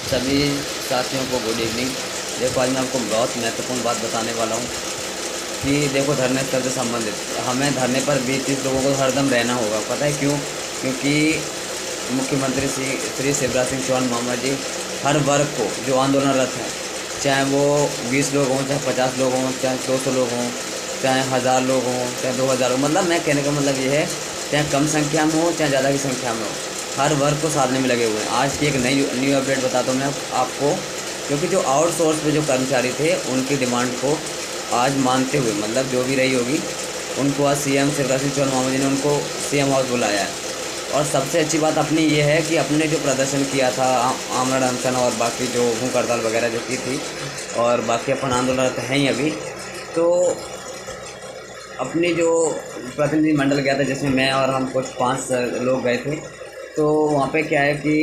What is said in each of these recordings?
सभी साथियों को गुड इवनिंग। देखो आज मैं आपको बहुत महत्वपूर्ण बात बताने वाला हूँ कि देखो धरने स्थल से संबंधित हमें धरने पर 20-30 लोगों को हरदम रहना होगा। पता है क्यों? क्योंकि मुख्यमंत्री श्री शिवराज सिंह चौहान मामा जी हर वर्ग को जो आंदोलनरत हैं, चाहे वो 20 लोग हों, चाहे 50 लोग हों, चाहे 200 लोग हों, चाहे 1000 लोग हों, चाहे 2000 हो, मतलब मैं कहने का मतलब ये है, चाहे कम संख्या में हो चाहे ज़्यादा की संख्या में हो, हर वर्ग को साधने में लगे हुए हैं। आज की एक न्यू अपडेट बताता हूँ मैं आपको, क्योंकि जो आउटसोर्स पे जो कर्मचारी थे उनकी डिमांड को आज मानते हुए, मतलब जो भी रही होगी, उनको आज सीएम शिवराज सिंह चौहान मामा जी ने उनको सीएम हाउस बुलाया है। और सबसे अच्छी बात अपनी ये है कि अपने जो प्रदर्शन किया था, आमरण अनशन और बाकी जो भूख हड़ताल वगैरह जो की थी, और बाकी अपन आंदोलन हैं ही अभी, तो अपनी जो प्रतिनिधि मंडल गया था जिसमें मैं और हम कुछ 5 लोग गए थे। तो वहाँ पे क्या है कि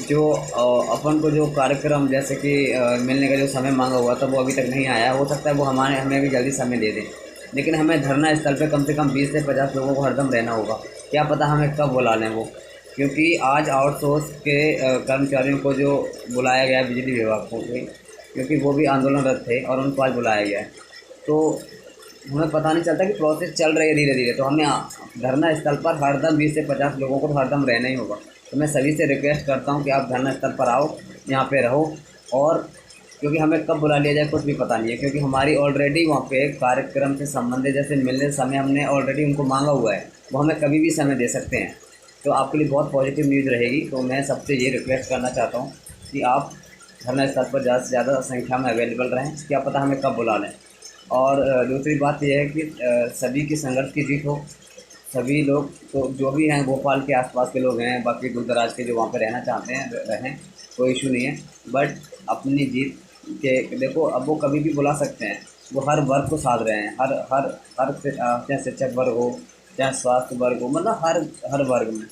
जो अपन को जो कार्यक्रम जैसे कि मिलने का जो समय मांगा हुआ था वो अभी तक नहीं आया। हो सकता है वो हमें भी जल्दी समय दे दें, लेकिन हमें धरना स्थल पे कम से कम 20 से 50 लोगों को हरदम रहना होगा। क्या पता हमें कब बुला लें वो, क्योंकि आज आउटसोर्स के कर्मचारियों को जो बुलाया गया है बिजली विभाग को, क्योंकि वो भी आंदोलनरत थे और उनको आज बुलाया गया है। तो हमें पता नहीं चलता कि प्रोसेस चल रही है धीरे धीरे। तो हमें धरना स्थल पर हरदम 20 से 50 लोगों को हरदम रहना ही होगा। तो मैं सभी से रिक्वेस्ट करता हूँ कि आप धरना स्थल पर आओ, यहाँ पे रहो। और क्योंकि हमें कब बुला लिया जाए कुछ भी पता नहीं है, क्योंकि हमारी ऑलरेडी वहाँ पे कार्यक्रम से संबंधित जैसे मिलने समय हमने ऑलरेडी उनको मांगा हुआ है, वो हमें कभी भी समय दे सकते हैं। तो आपके लिए बहुत पॉजिटिव न्यूज़ रहेगी। तो मैं सबसे ये रिक्वेस्ट करना चाहता हूँ कि आप धरना स्थल पर ज़्यादा से ज़्यादा संख्या में अवेलेबल रहें, क्या पता हमें कब बुला लें। और दूसरी बात यह है कि सभी की संघर्ष की जीत हो। सभी लोग तो जो भी हैं भोपाल के आसपास के लोग हैं, बाकी दूर दराज के जो वहाँ पे रहना चाहते हैं रहें, कोई इशू नहीं है। बट अपनी जीत के देखो, अब वो कभी भी बुला सकते हैं। वो हर वर्ग को साध रहे हैं, हर हर हर चाहे शिक्षक वर्ग हो, चाहे स्वास्थ्य वर्ग हो, मतलब हर हर वर्ग में,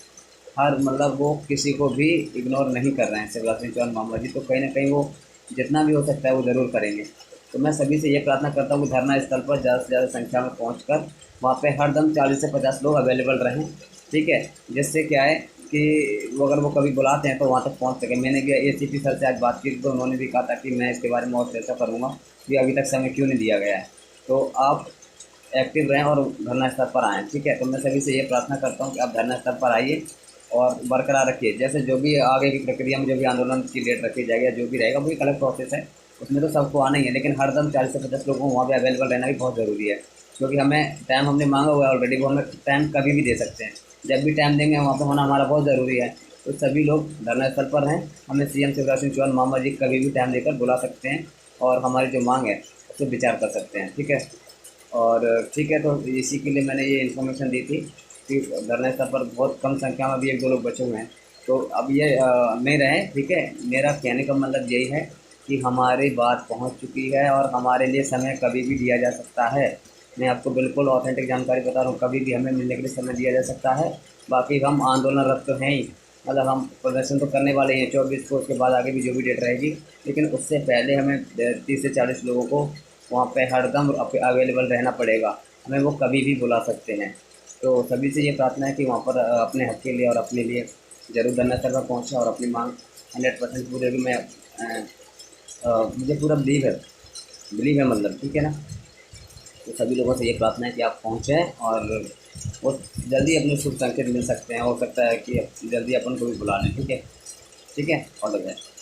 हर मतलब वो किसी को भी इग्नोर नहीं कर रहे हैं शिवराज सिंह चौहान मामा जी। तो कहीं ना कहीं वो जितना भी हो सकता है वो ज़रूर करेंगे। तो मैं सभी से ये प्रार्थना करता हूँ कि धरना स्थल पर ज़्यादा से ज़्यादा संख्या में पहुँचकर वहाँ पे हरदम 40 से 50 लोग अवेलेबल रहें, ठीक है। जिससे क्या है कि वो अगर वो कभी बुलाते हैं तो वहाँ तक पहुँच सके। मैंने भी एसीपी सर से आज बात की तो उन्होंने भी कहा था कि मैं इसके बारे में और चर्चा करूँगा कि अभी तक समय क्यों नहीं दिया गया है। तो आप एक्टिव रहें और धरना स्थल पर आएँ, ठीक है। तो मैं सभी से ये प्रार्थना करता हूँ कि आप धरना स्थल पर आइए और बरकरार रखिए। जैसे जो भी आगे की प्रक्रिया में जो भी आंदोलन की डेट रखी जाएगी या जो भी रहेगा वो एक अलग प्रोसेस है, उसमें तो सबको आना ही है। लेकिन हरदम 40 से 50 लोगों को वहाँ पे अवेलेबल रहना भी बहुत ज़रूरी है, क्योंकि हमें टाइम हमने मांगा हुआ है ऑलरेडी, वो हमें टाइम कभी भी दे सकते हैं। जब भी टाइम देंगे वहाँ पर होना हमारा बहुत ज़रूरी है। तो सभी लोग धरना स्थल पर रहें। हमें सीएम शिवराज सिंह चौहान मामा जी कभी भी टाइम देकर बुला सकते हैं और हमारी जो मांग है उस पर विचार कर सकते हैं, ठीक है। और ठीक है, तो इसी के लिए मैंने ये इन्फॉर्मेशन दी थी कि धरना स्थल पर बहुत कम संख्या में अभी 1-2 लोग बचे हुए हैं। तो अब ये नहीं रहे, ठीक है। मेरा कहने का मतलब यही है कि हमारी बात पहुंच चुकी है और हमारे लिए समय कभी भी दिया जा सकता है। मैं आपको बिल्कुल ऑथेंटिक जानकारी बता रहा हूँ, कभी भी हमें मिलने के लिए समय दिया जा सकता है। बाकी हम आंदोलनरत तो हैं ही, मतलब हम प्रदर्शन तो करने वाले हैं 24 को, उसके बाद आगे भी जो भी डेट रहेगी। लेकिन उससे पहले हमें 30 से 40 लोगों को वहाँ पे हरदम अवेलेबल रहना पड़ेगा। हमें वो कभी भी बुला सकते हैं। तो सभी से ये प्रार्थना है कि वहाँ पर अपने हक के लिए और अपने लिए ज़रूर धरना स्थल पर पहुँचें और अपनी मांग 100% पूरी होगी। मैं मुझे पूरा बिलीव है, मतलब ठीक है ना। तो सभी लोगों से ये प्रार्थना है कि आप पहुँचें और वो जल्दी अपने शुभ संकेत मिल सकते हैं। हो सकता है कि जल्दी अपन को भी बुला लें, ठीक है। ठीक है, ऑल द बेस्ट।